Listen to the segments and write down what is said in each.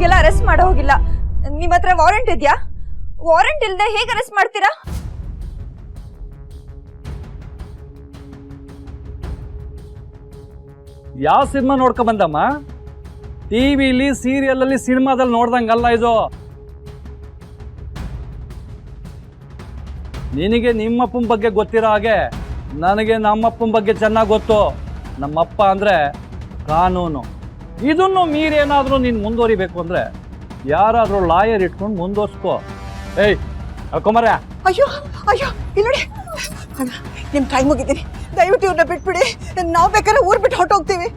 ಹೀಗೆಲ್ಲ ಅರೆಸ್ಟ್ ಮಾಡೋ ಹೋಗಿಲ್ಲ. ನಿಮ್ಮ ಹತ್ರ ವಾರೆಂಟ್ ಇದೆಯಾ? ವಾರೆಂಟ್ ಇಲ್ಲದೆ ಹೇಗೆ ಅರೆಸ್ಟ್ ಮಾಡ್ತೀರಾ? ಯಾವ ಸಿನಿಮಾ ನೋಡ್ಕೊ ಬಂದಮ್ಮ? ಟಿವಿಲಿ, ಸೀರಿಯಲ್ ಅಲ್ಲಿ, ಸಿನಿಮಾದಲ್ಲಿ ನೋಡ್ದಂಗಲ್ಲ ಇದು. ನಿನಗೆ ನಿಮ್ಮಪ್ಪನ ಬಗ್ಗೆ ಗೊತ್ತಿರೋ ಹಾಗೆ ನನಗೆ ನಮ್ಮಪ್ಪನ ಬಗ್ಗೆ ಚೆನ್ನಾಗಿ ಗೊತ್ತು. ನಮ್ಮಪ್ಪ ಅಂದ್ರೆ ಕಾನೂನು. ಇದನ್ನು ಮೀರೇನಾದ್ರೂ ನೀನು ಮುಂದುವರಿಬೇಕು ಅಂದ್ರೆ ಯಾರಾದ್ರೂ ಲಾಯರ್ ಇಟ್ಕೊಂಡು ಮುಂದುವರ್ಸ್ಕೋ. ಏಯ್ ಅಳ್ಕೊಂಬರ. ಅಯ್ಯೋ ಅಯ್ಯೋ ಇಲ್ಲಿ ನಿಮ್ ಕೈ ಮುಗಿತೀನಿ, ದಯವಿಟ್ಟು ಇವ್ರನ್ನ ಬಿಟ್ಬಿಡಿ. ನಾವು ಬೇಕಾದ್ರೆ ಊರ್ ಬಿಟ್ಟು ಹೊರಟೋಗ್ತೀವಿ.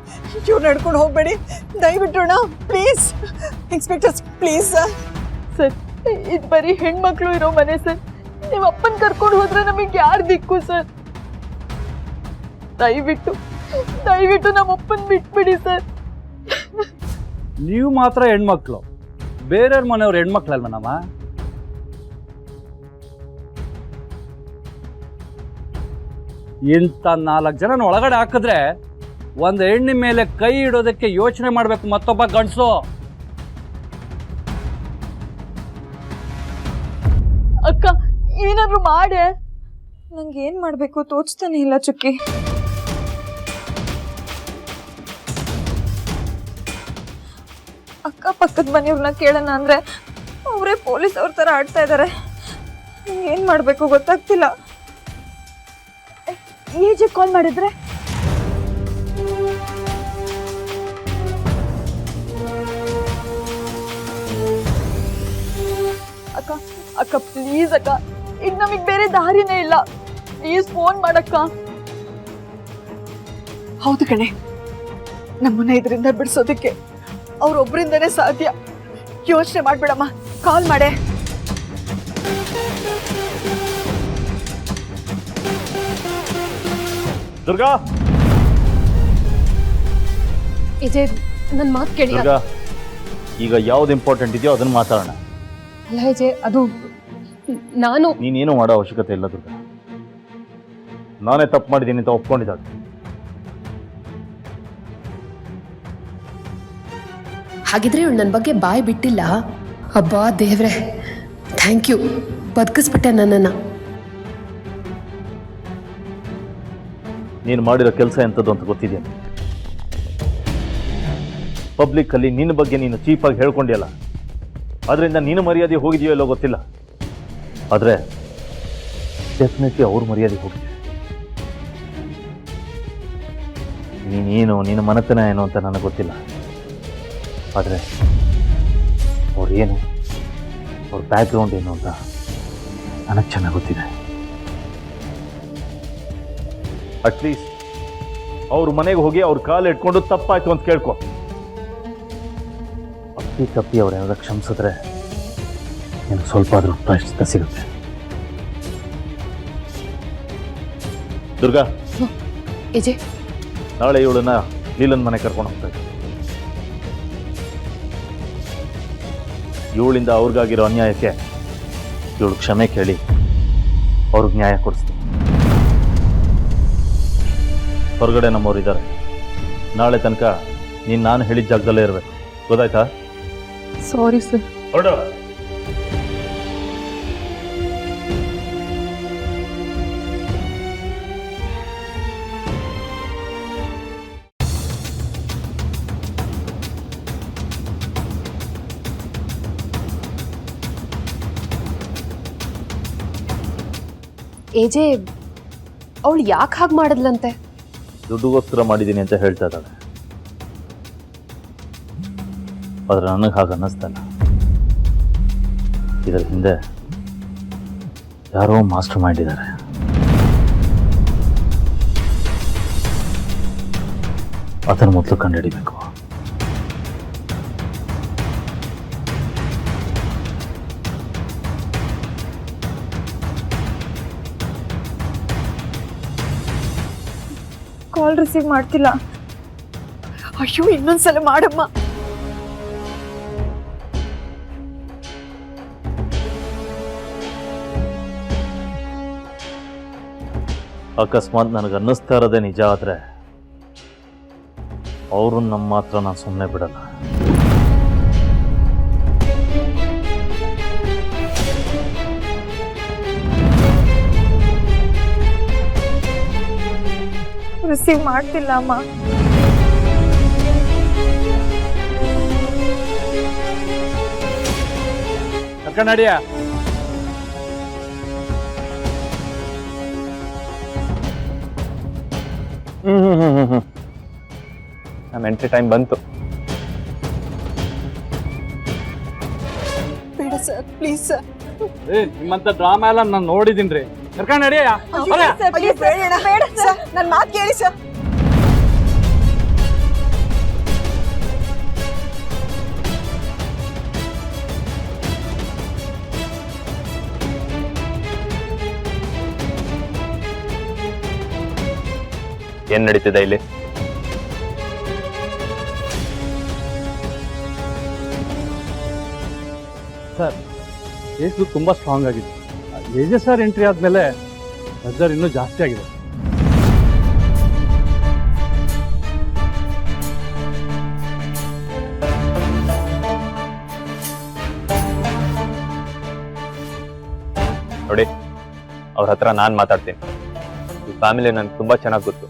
ಇವ್ರನ್ನ ಹಿಡ್ಕೊಂಡು ಹೋಗ್ಬೇಡಿ ದಯವಿಟ್ಟು. Please inspectors please. ಸರ್ ಇದು ಬರೀ ಹೆಣ್ಮಕ್ಳು ಇರೋ ಮನೆ ಸರ್. ನೀವು ಅಪ್ಪನ್ ಕರ್ಕೊಂಡು ಹೋದ್ರೆ ನಮಗೆ ಯಾರು ದಿಕ್ಕು ಸರ್? ದಯವಿಟ್ಟು ನಮ್ಮ ಅಪ್ಪನ್ ಬಿಟ್ಬಿಡಿ ಸರ್. ನೀವು ಮಾತ್ರ ಹೆಣ್ಮಕ್ಳು, ಬೇರೆಯವ್ರ ಮನೆಯವ್ರ ಹೆಣ್ಮಕ್ಳಲ್ವನಮ್ಮ? ಇಂಥ 4 ಜನನ ಒಳಗಡೆ ಹಾಕಿದ್ರೆ ಒಂದು ಹೆಣ್ಣಿನ ಮೇಲೆ ಕೈ ಇಡೋದಕ್ಕೆ ಯೋಚನೆ ಮಾಡಬೇಕು ಮತ್ತೊಬ್ಬ ಗಂಡಸು. ಅಕ್ಕ ಏನಾದ್ರು ಮಾಡೆ. ನಂಗೆ ಏನ್ ಮಾಡ್ಬೇಕು ತೋಚ್ತಾನೆ ಇಲ್ಲ ಚುಕ್ಕಿ. ಅಕ್ಕಪಕ್ಕದ ಮನೆಯವ್ರನ್ನ ಕೇಳೋಣ ಅಂದ್ರೆ ಅವರೇ ಪೊಲೀಸ್ ಅವ್ರ ತರ ಆಡ್ತಾ ಇದ್ದಾರೆ. ನಂಗೆ ಏನ್ ಮಾಡ್ಬೇಕು ಗೊತ್ತಾಗ್ತಿಲ್ಲ. ಏಜೆ ಕಾಲ್ ಮಾಡಿದ್ರೆ ಅಕ್ಕ ಅಕ್ಕ ಪ್ಲೀಸ್ ಅಕ್ಕ, ಈಗ ನಮಗ್ ಬೇರೆ ದಾರಿನೇ ಇಲ್ಲ. ಪ್ಲೀಸ್ ಫೋನ್ ಮಾಡಕ್ಕ. ಹೌದು ಕಣೆ, ನಮ್ಮನ್ನ ಇದರಿಂದ ಬಿಡಿಸೋದಕ್ಕೆ ಅವ್ರೊಬ್ಬರಿಂದನೇ ಸಾಧ್ಯ. ಯೋಚನೆ ಮಾಡ್ಬಿಡಮ್ಮ, ಕಾಲ್ ಮಾಡೆ. ದುರ್ಗಾ, ಇದೇ ನನ್ನ ಮಾತು ಕೇಳಿ. ದುರ್ಗಾ, ಈಗ ಯಾವ್ದು ಇಂಪಾರ್ಟೆಂಟ್ ಇದೆಯೋ ಅದನ್ನ ಮಾತಾಡೋಣ. ಅಲ್ಲ ಅಜಯ್, ಅದು ನಾನು ನೀನೇನು ಮಾಡೋ ಅವಶ್ಯಕತೆ ಇಲ್ಲ ದುರ್ಗಾ. ನಾನೇ ತಪ್ಪು ಮಾಡಿದ್ದೀನಿ ಅಂತ ಒಪ್ಕೊಂಡಿದ್ದಾಳೆ. ಹಾಗಿದ್ರೆ ಇವಳು ನನ್ನ ಬಗ್ಗೆ ಬಾಯಿ ಬಿಟ್ಟಿಲ್ಲ. ಅಬ್ಬಾ ದೇವ್ರೆ, ಥ್ಯಾಂಕ್ ಯು, ಬದುಕಿಸ್ಬಿಟ್ಟೆ ನನ್ನನ್ನು. ನೀನು ಮಾಡಿರೋ ಕೆಲಸ ಎಂಥದ್ದು ಅಂತ ಗೊತ್ತಿದೆಯಾ? ಪಬ್ಲಿಕ್ಕಲ್ಲಿ ನಿನ್ನ ಬಗ್ಗೆ ನೀನು ಚೀಪಾಗಿ ಹೇಳ್ಕೊಂಡಿಯಲ್ಲ, ಅದರಿಂದ ನೀನು ಮರ್ಯಾದೆ ಹೋಗಿದೆಯೋ ಇಲ್ಲೋ ಗೊತ್ತಿಲ್ಲ. ಆದರೆ ಡೆಫಿನೆಟ್ಲಿ ಅವ್ರ ಮರ್ಯಾದೆ ಹೋಗಿದೆ. ನೀನೇನು, ನಿನ್ನ ಮನತನ ಏನು ಅಂತ ನನಗೆ ಗೊತ್ತಿಲ್ಲ. ಆದರೆ ಅವ್ರೇನು, ಅವ್ರ ಬ್ಯಾಕ್ಗ್ರೌಂಡ್ ಏನು ಅಂತ ನನಗೆ ಚೆನ್ನಾಗಿ ಗೊತ್ತಿದೆ. ಅಟ್ಲೀಸ್ಟ್ ಅವ್ರ ಮನೆಗೆ ಹೋಗಿ ಅವ್ರ ಕಾಲು ಇಟ್ಕೊಂಡು ತಪ್ಪಾಯ್ತು ಅಂತ ಕೇಳ್ಕೊ. ತಪ್ಪಿ ಅವ್ರೇನಾದ್ರು ಕ್ಷಮಿಸಿದ್ರೆ ನಿನಗೆ ಸ್ವಲ್ಪ ಆದ್ರೂ ಪ್ರಾಯಶ್ಚಿತ್ತ ಸಿಗುತ್ತೆ. ದುರ್ಗಾ, ಅಜಯ್, ನಾಳೆ ಇವಳನ್ನ ಲೀಲನ್ ಮನೆ ಕರ್ಕೊಂಡು ಹೋಗ್ತಾ ಇದ್ದೆ. ಇವಳಿಂದ ಅವ್ರಿಗಾಗಿರೋ ಅನ್ಯಾಯಕ್ಕೆ ಇವಳು ಕ್ಷಮೆ ಕೇಳಿ ಅವ್ರಿಗೆ ನ್ಯಾಯ ಕೊಡಿಸ್ತೀನಿ. ಹೊರಗಡೆ ನಮ್ಮವ್ರು ಇದ್ದಾರೆ. ನಾಳೆ ತನಕ ನೀನು ನಾನು ಹೇಳಿದ ಜಾಗದಲ್ಲೇ ಇರಬೇಕು, ಗೊತ್ತಾಯ್ತಾ? Sorry sir. ಹೊರಡು. ಏಜೆ, ಅವಳು ಯಾಕೆ ಹಾಗೆ ಮಾಡಿದ್ಲಂತೆ? ದುಡ್ಡುಗೋಸ್ಕರ ಮಾಡಿದ್ದೀನಿ ಅಂತ ಹೇಳ್ತಾ ಇದ್ದಾಳೆ. ಆದರೆ ನನಗೆ ಹಾಗೆ ಅನ್ನಿಸ್ತಲ್ಲ. ಇದರ ಹಿಂದೆ ಯಾರೋ ಮಾಸ್ಟರ್ ಮಾಡಿದ್ದಾರೆ. ಅದನ್ನು ಮೊದಲು ಕಂಡುಹಿಡಿಬೇಕು. ಕಾಲ್ ರಿಸೀವ್ ಮಾಡ್ತಿಲ್ಲ. ಅಯ್ಯೋ, ಇನ್ನೊಂದ್ಸಲ ಮಾಡಮ್ಮ. ಅಕಸ್ಮಾತ್ ನನಗೆ ಅನ್ನಿಸ್ತಾ ಇರೋದೇ ನಿಜ ಆದರೆ ಅವರು ನಮ್ಮ ಮಾತ್ರ ನಾನು ಸುಮ್ಮನೆ ಬಿಡಲ್ಲ. ರಿಸೀವ್ ಮಾಡ್ತಿಲ್ಲ ಅಮ್ಮ. ನಡಿಯ. ನಮ್ಮ ಎಂಟ್ರಿ ಟೈಮ್ ಬಂತು. ಬೇಡ ಸರ್, ಪ್ಲೀಸ್ ಸರ್. ನಿಮ್ಮಂತ ಡ್ರಾಮಾ ಎಲ್ಲ ನಾನು ನೋಡಿದೀನ್ರಿ. ಕರ್ಕೊಂಡು ನಡಿಯ. ಅಯ್ಯೋ ಬೇಡ ಸರ್, ನನ್ನ ಮಾತು ಕೇಳಿ ಸರ್. ಏನ್ ನಡೀತಿದೆ ಇಲ್ಲಿ? ಸರ್, ಕೇಸು ತುಂಬಾ ಸ್ಟ್ರಾಂಗ್ ಆಗಿದೆ. ಎಜೆ ಸರ್ ಎಂಟ್ರಿ ಆದ್ಮೇಲೆ ಪ್ರೆಷರ್ ಇನ್ನೂ ಜಾಸ್ತಿ ಆಗಿದೆ. ನೋಡಿ, ಅವ್ರ ಹತ್ರ ನಾನ್ ಮಾತಾಡ್ತೀನಿ. ಈ ಫ್ಯಾಮಿಲಿ ನನ್ಗೆ ತುಂಬಾ ಚೆನ್ನಾಗಿ ಗೊತ್ತು.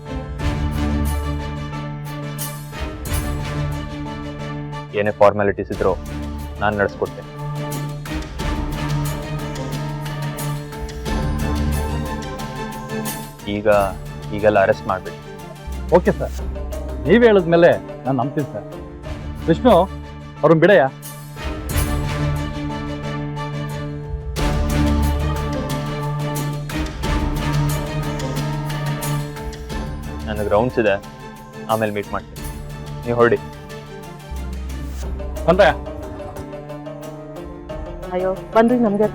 ಏನೇ ಫಾರ್ಮಾಲಿಟೀಸ್ ಇದ್ರು ನಾನು ನಡೆಸ್ಕೊಡ್ತೇನೆ. ಈಗೆಲ್ಲ ಅರೆಸ್ಟ್ ಮಾಡ್ಬಿಡಿ. ಓಕೆ ಸರ್, ನೀವ್ ಹೇಳಿದ್ಮೇಲೆ ನಾನು ನಂಬ್ತೀನಿ ಸರ್. ವಿಷ್ಣು, ಅವ್ರನ್ನ ಬಿಡೆಯಾ? ನನಗೆ ರೌಂಡ್ಸ್ ಇದೆ, ಆಮೇಲೆ ಮೀಟ್ ಮಾಡ್ತೀನಿ. ನೀವು ಹೊರಡಿ. ಅಂದ್ರೆ ಅಯ್ಯೋ ಬಂದ್ರಿ ನಮ್ಗೆ.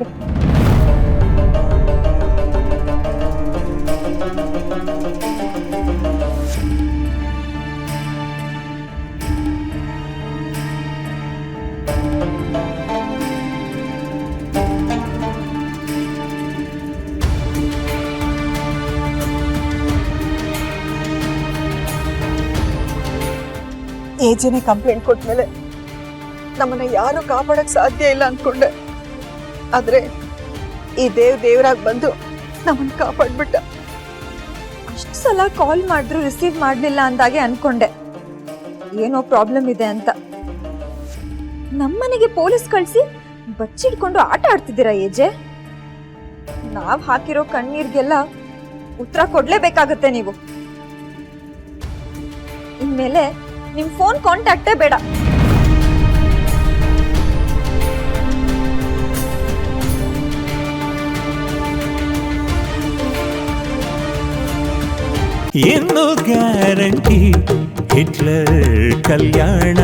ಏಜೆನೆ ಕಂಪ್ಲೇಂಟ್ ಕೊಟ್ಮೇಲೆ ನಮ್ಮನ್ನ ಯಾರು ಕಾಪಾಡಕ್ ಸಾಧ್ಯ ಇಲ್ಲ ಅನ್ಕೊಂಡೆ. ಆದ್ರೆ ಈ ದೇವ್ರಾಗ್ ಬಂದು ನಮ್ಮನ್ನ ಕಾಪಾಡ್ಬಿಟ್ಟ. ಅಷ್ಟು ಸಲ ಕಾಲ್ ಮಾಡಿದ್ರು ರಿಸೀವ್ ಮಾಡ್ಲಿಲ್ಲ ಅಂದಾಗೆ ಅನ್ಕೊಂಡೆ ಏನೋ ಪ್ರಾಬ್ಲಮ್ ಇದೆ ಅಂತ. ನಮ್ಮನೆಗೆ ಪೊಲೀಸ್ ಕಳ್ಸಿ ಬಚ್ಚಿಡ್ಕೊಂಡು ಆಟ ಆಡ್ತಿದ್ದೀರಾ ಏಜೆ? ನಾವ್ ಹಾಕಿರೋ ಕಣ್ಣೀರ್ಗೆಲ್ಲ ಉತ್ತರ ಕೊಡ್ಲೇಬೇಕಾಗತ್ತೆ ನೀವು. ಇನ್ಮೇಲೆ ನಿಮ್ ಫೋನ್ ಕಾಂಟ್ಯಾಕ್ಟೇ ಬೇಡ. ಇನ್ನು ಗ್ಯಾರಂಟಿ ಹಿಟ್ಲರ್ ಕಲ್ಯಾಣ